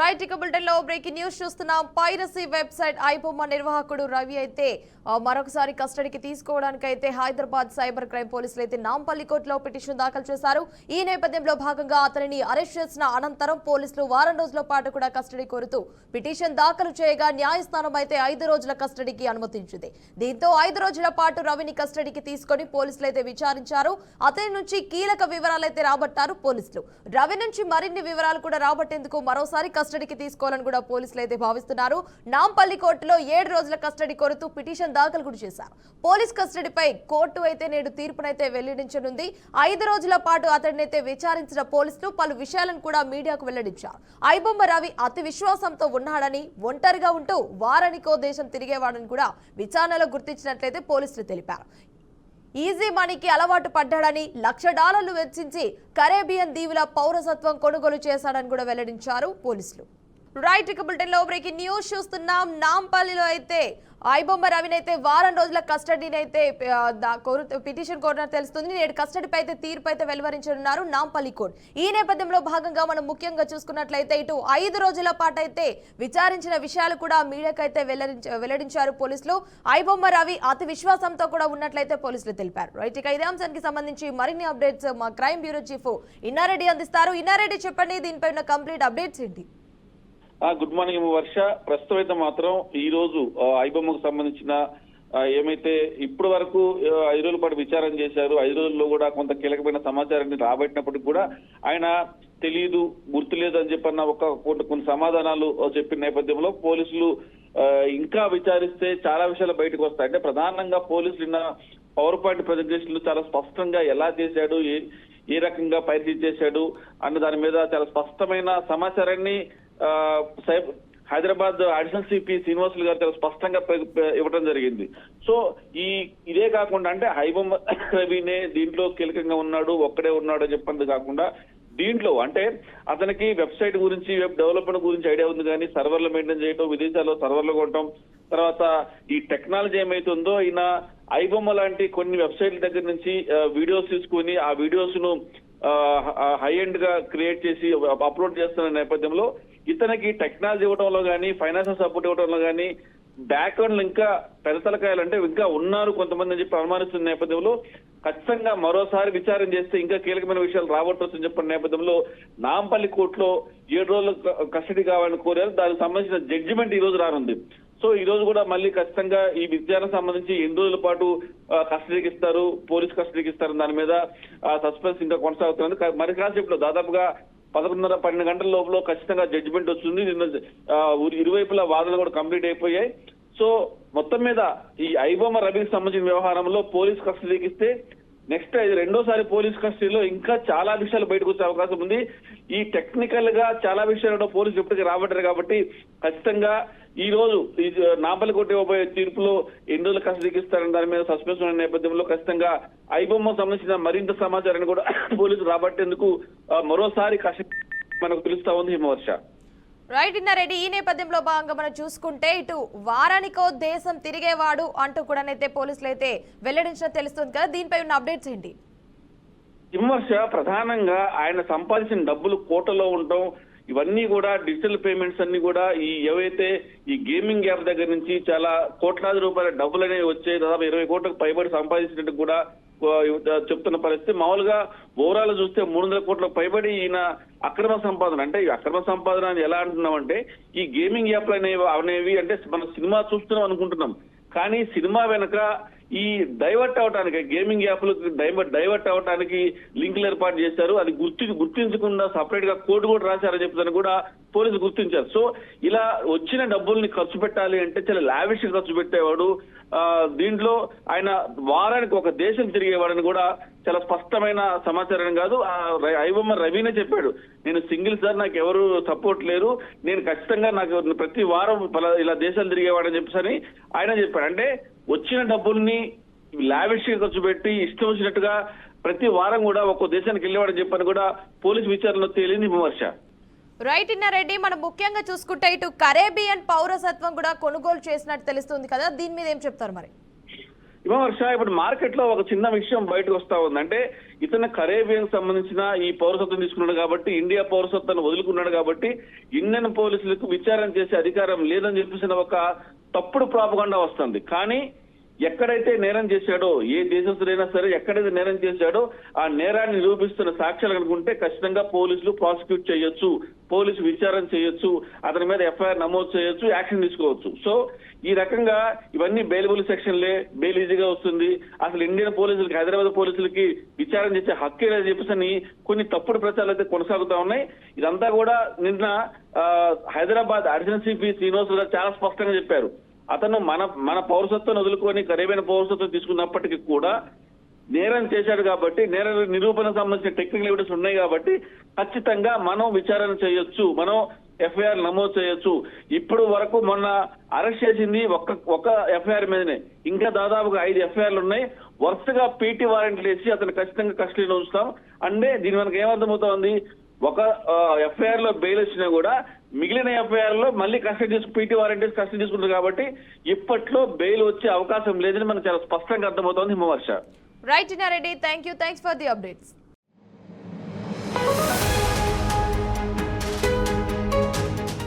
Right ఇక bulletin లో breaking news చూస్తున్నాం. పైరసీ వెబ్సైట్ ఐబొమ్మ నిర్వాహకుడు రవి అయితే మరొకసారి కస్టడీకి తీసుకోవడానికి అయితే హైదరాబాద్ సైబర్ క్రైమ్ పోలీసులు అయితే నాంపల్లి కోర్టులో పిటిషన్ దాఖలు చేశారు. ఈ నేపథ్యంలో భాగంగా అతనిని అరెస్ట్ చేసిన అనంతరం పోలీసులు వారం రోజుల పాటు కూడా కస్టడీ కోరుతూ పిటిషన్ దాఖలు చేయగా న్యాయస్థానం అయితే 5 రోజుల కస్టడీకి అనుమతించింది. దీంతో 5 రోజుల పాటు రవిని కస్టడీకి తీసుకొని పోలీసులు అయితే విచారించారు. అతని నుంచి కీలక వివరాలు అయితే రాబట్టారు పోలీసులు. రవి నుంచి మరిన్ని వివరాలు కూడా రాబట్టేందుకు మరోసారి కస్టడీకి తీసుకోవాలని కూడా పోలీసులు అయితే భావిస్తున్నారు. నాంపల్లి కోర్టులో 7 రోజుల కస్టడీ కోరుతూ పిటిషన్ దాఖలు కూడా చేశారు. పోలీస్ కస్టడీపై కోర్టు అయితే నేడు తీర్పునైతే వెల్లడించనుంది. 5 రోజుల పాటు అతడినైతే విచారించిన పోలీసులు పలు విషయాలను కూడా మీడియాకు వెల్లడించారు. ఐబొమ్మ రవి అతి విశ్వాసంతో ఉన్నాడని, ఒంటరిగా ఉంటూ వారానికో దేశం తిరిగేవాడని కూడా విచారణలో గుర్తించినట్లయితే పోలీసులు తెలిపారు. ఈజీ మనీకి అలవాటు పడ్డాడని, $1,00,000 వెచ్చించి కరేబియన్ దీవుల పౌరసత్వం కొనుగోలు చేశాడని కూడా వెల్లడించారు పోలీసులు. రైట్ ఇక బులెటిన్ లో బ్రేకింగ్ న్యూస్ చూస్తున్నాం. నాంపల్లిలో అయితే ఐబొమ్మ రవిని అయితే వారం రోజుల కస్టడీని అయితే పిటిషన్ కోరినట్టు తెలుస్తుంది. నేడు కస్టడీపై అయితే తీర్పు అయితే వెలువరించనున్నారు నాంపల్లి కోర్టు. ఈ నేపథ్యంలో భాగంగా మనం ముఖ్యంగా చూసుకున్నట్లయితే ఇటు 5 రోజుల పాటు అయితే విచారించిన విషయాలు కూడా మీడియాకు అయితే వెల్లడించారు పోలీసులు. ఐబొమ్మ రవి అతి విశ్వాసంతో కూడా ఉన్నట్లయితే పోలీసులు తెలిపారు. రైట్ ఇక ఇదే అంశానికి సంబంధించి మరిన్ని అప్డేట్స్ మా క్రైమ్ బ్యూరో చీఫ్ ఇన్నారెడ్డి అందిస్తారు. ఇన్నారెడ్డి చెప్పండి, దీనిపై ఉన్న కంప్లీట్ అప్డేట్స్ ఏంటి? గుడ్ మార్నింగ్ వర్ష. ప్రస్తుతం అయితే మాత్రం ఈ రోజు ఐబొమ్మకు సంబంధించిన ఏమైతే ఇప్పటి వరకు 5 రోజుల పాటు విచారణ చేశారు. 5 రోజుల్లో కూడా కొంత కీలకమైన సమాచారాన్ని రాబట్టినప్పటికీ కూడా ఆయన తెలియదు, గుర్తులేదు అని చెప్పన్న కొన్ని సమాధానాలు చెప్పిన నేపథ్యంలో పోలీసులు ఇంకా విచారిస్తే చాలా విషయాలు బయటకు వస్తాయి. అంటే ప్రధానంగా పోలీసులు నిన్న పవర్ పాయింట్ ప్రజెంటేషన్లు చాలా స్పష్టంగా ఎలా చేశాడు, ఏ రకంగా పరిచయం చేశాడు అన్న దాని మీద చాలా స్పష్టమైన సమాచారాన్ని హైదరాబాద్ అడిషనల్ సిపి శ్రీనివాసులు గారు చాలా స్పష్టంగా ఇవ్వడం జరిగింది. సో ఇదే కాకుండా అంటే ఐబొమ్మ రవినే దీంట్లో కీలకంగా ఉన్నాడు, ఒక్కడే ఉన్నాడు అని చెప్పండి కాకుండా దీంట్లో అంటే అతనికి వెబ్సైట్ గురించి, వెబ్ డెవలప్మెంట్ గురించి ఐడియా ఉంది, కానీ సర్వర్లు మెయింటైన్ చేయడం, విదేశాల్లో సర్వర్లు కొనడం, తర్వాత ఈ టెక్నాలజీ ఏమైతే ఉందో ఈయన ఐబొమ్మ లాంటి కొన్ని వెబ్సైట్ల దగ్గర నుంచి వీడియోస్ తీసుకుని ఆ వీడియోస్ ను హై ఎండ్ గా క్రియేట్ చేసి అప్లోడ్ చేస్తున్న నేపథ్యంలో ఇతనికి టెక్నాలజీ ఇవ్వడంలో కానీ, ఫైనాన్షియల్ సపోర్ట్ ఇవ్వడంలో కానీ బ్యాక్గ్రౌండ్ ఇంకా పెదతలకాయలు అంటే ఇంకా ఉన్నారు కొంతమంది అని చెప్పి అనుమానిస్తున్న నేపథ్యంలో ఖచ్చితంగా మరోసారి విచారణ చేస్తే ఇంకా కీలకమైన విషయాలు రాబట్టొచ్చని చెప్పిన నేపథ్యంలో నాంపల్లి కోర్టులో 7 రోజులు కస్టడీ కావాలని కోరారు. దానికి సంబంధించిన జడ్జిమెంట్ ఈ రోజు రానుంది. సో ఈ రోజు కూడా మళ్ళీ ఖచ్చితంగా ఈ విచారణ సంబంధించి ఎన్ని రోజుల పాటు కస్టడీకి ఇస్తారు, పోలీస్ కస్టడీకి ఇస్తారు, దాని మీద సస్పెన్స్ ఇంకా కొనసాగుతుంది. మరి కాసేపులో దాదాపుగా 11:30-12 గంటల లోపల ఖచ్చితంగా జడ్జిమెంట్ వస్తుంది. నిన్న ఇరువైపుల వాదనలు కూడా కంప్లీట్ అయిపోయాయి. సో మొత్తం మీద ఈ ఐబొమ్మ రవికి సంబంధించిన వ్యవహారంలో పోలీస్ కస్టడీకి ఇస్తే నెక్స్ట్ ఇది రెండోసారి పోలీస్ కస్టడీలో ఇంకా చాలా విషయాలు బయటకు వచ్చే అవకాశం ఉంది. ఈ టెక్నికల్ గా చాలా విషయాలు పోలీసులు ఇప్పటికీ రాబట్టారు కాబట్టి ఖచ్చితంగా ఈ రోజు నాంపల్లి కోర్టు ఇవ్వబోయే తీర్పులో ఎన్ని రోజులు కస్టడీకి ఇస్తారని దాని మీద సస్పెన్స్ ఉన్న నేపథ్యంలో ఖచ్చితంగా ఐబొమ్మ సంబంధించిన మరింత సమాచారాన్ని కూడా పోలీసులు రాబట్టేందుకు మరోసారి కస్టడీ మనకు తెలుస్తా ఉంది హిమవర్ష. రైట్ ఇన్నారెడ్డి, ఈ నేపథ్యంలో భాగంగా మనం చూసుకుంటే ఇటు వారానికో దేశం తిరిగేవాడు అంటూ కూడానైతే పోలీసులు అయితే వెల్లడించినట్టు తెలుస్తుంది కదా, దీనిపై ఉన్న అప్డేట్స్ ఏంటి? విమర్శ ప్రధానంగా ఆయన సంపాదించిన డబ్బులు కోటలో ఉండటం, ఇవన్నీ కూడా డిజిటల్ పేమెంట్స్ అన్ని కూడా ఏవైతే ఈ గేమింగ్ యాప్ దగ్గర నుంచి చాలా కోట్లాది రూపాయల డబ్బులు అనేవి వచ్చాయి. దాదాపు 20 కోట్లకు పైబడి సంపాదించినట్టు కూడా చెప్తున్న పరిస్థితి. మామూలుగా ఓవరాల్ చూస్తే 300 కోట్లకు పైబడి ఈయన అక్రమ సంపాదన. అంటే ఈ అక్రమ సంపాదన అని ఎలా అంటున్నామంటే ఈ గేమింగ్ యాప్లు అనేవి అంటే మనం సినిమా చూస్తున్నాం అనుకుంటున్నాం, కానీ సినిమా వెనక ఈ డైవర్ట్ అవడానికి గేమింగ్ యాప్లకు డైవర్ట్ అవడానికి లింకులు ఏర్పాటు చేశారు. అది గుర్తించకుండా సపరేట్ గా కోడ్ కూడా రాశారని చెప్తాను కూడా పోలీసులు గుర్తించారు. సో ఇలా వచ్చిన డబ్బుల్ని ఖర్చు పెట్టాలి అంటే చాలా లావిష్ ఖర్చు పెట్టేవాడు. దీంట్లో ఆయన వారానికి ఒక దేశం తిరిగేవాడని కూడా చాలా స్పష్టమైన సమాచారం కాదు. ఐబొమ్మ రవినే చెప్పాడు, నేను సింగిల్ సార్, నాకు ఎవరు సపోర్ట్ లేరు, నేను ఖచ్చితంగా నాకు ప్రతి వారం ఇలా దేశాలు తిరిగేవాడని చెప్పేసి ఆయన చెప్పాడు. అంటే వచ్చిన డబ్బుల్ని లావిష్ ఖర్చు పెట్టి ఇష్టం వచ్చినట్టుగా ప్రతి వారం కూడా ఒక్కో దేశానికి వెళ్ళేవాడని చెప్పని కూడా పోలీసు విచారణలో తేలింది విమర్శ. రైట్ ఇన్నారెడ్డి, మనం ముఖ్యంగా చూసుకుంటే ఇటు కరేబియన్ పౌరసత్వం కూడా కొనుగోలు చేసినట్టు తెలుస్తుంది కదా, దీని మీద ఏం చెప్తారు మరి? హిమవర్ష, ఇప్పుడు మార్కెట్ లో ఒక చిన్న విషయం బయటకు వస్తా ఉంది. అంటే ఇతను కరేబియన్ సంబంధించిన ఈ పౌరసత్వం తీసుకున్నాడు కాబట్టి, ఇండియా పౌరసత్వాన్ని వదులుకున్నాడు కాబట్టి ఇండియన్ పోలీసులకు విచారణ చేసే అధికారం లేదని చెప్పేసిన ఒక తప్పుడు ప్రాపగండా వస్తుంది. కానీ ఎక్కడైతే నేరం చేశాడో, ఏ దేశస్తుడైనా సరే ఎక్కడైతే నేరం చేశాడో ఆ నేరాన్ని నిరూపిస్తున్న సాక్ష్యాలు కనుకుంటే ఖచ్చితంగా పోలీసులు ప్రాసిక్యూట్ చేయొచ్చు, పోలీసు విచారణ చేయొచ్చు, అతని మీద ఎఫ్ఐఆర్ నమోదు చేయొచ్చు, యాక్షన్ తీసుకోవచ్చు. సో ఈ రకంగా ఇవన్నీ బెయిలబుల్ సెక్షన్లే, బెయిల్ ఈజీగా వస్తుంది, అసలు ఇండియన్ పోలీసులకి, హైదరాబాద్ పోలీసులకి విచారణ చేసే హక్కు లేదని చెప్పేసి కొన్ని తప్పుడు ప్రచారాలు అయితే కొనసాగుతా ఉన్నాయి. ఇదంతా కూడా నిన్న హైదరాబాద్ అడిషనల్ సిపి శ్రీనివాస్ గారు చాలా స్పష్టంగా చెప్పారు. అతను మన పౌరసత్వం వదులుకొని కరీబైన పౌరసత్వం తీసుకున్నప్పటికీ కూడా నేరం చేశాడు కాబట్టి, నేర నిరూపణ సంబంధించిన టెక్నికల్ ఎవిడెన్స్ ఉన్నాయి కాబట్టి ఖచ్చితంగా మనం విచారణ చేయొచ్చు, మనం ఎఫ్ఐఆర్ నమోదు చేయొచ్చు. ఇప్పుడు వరకు మొన్న అరెస్ట్ చేసింది ఒక ఎఫ్ఐఆర్ మీదనే, ఇంకా దాదాపుగా 5 ఎఫ్ఐఆర్లు ఉన్నాయి. వరుసగా పీటీ వారెంట్లు వేసి అతను ఖచ్చితంగా కస్టడీలో ఉంచుతాం. అంటే దీని మనకు ఏమర్థమవుతోంది, ఒక ఎఫ్ఐఆర్ లో బెయిల్ వచ్చినా కూడా మిగిలిన ఎఫ్ఐఆర్ లో మళ్ళీ పీటీ వారెంట్ కస్టడీ తీసుకుంటారు కాబట్టి ఇప్పట్లో బెయిల్ వచ్చే అవకాశం లేదని మనకు చాలా స్పష్టంగా అర్థమవుతోంది. Himavarsha. Right Nareddy, thanks for the updates.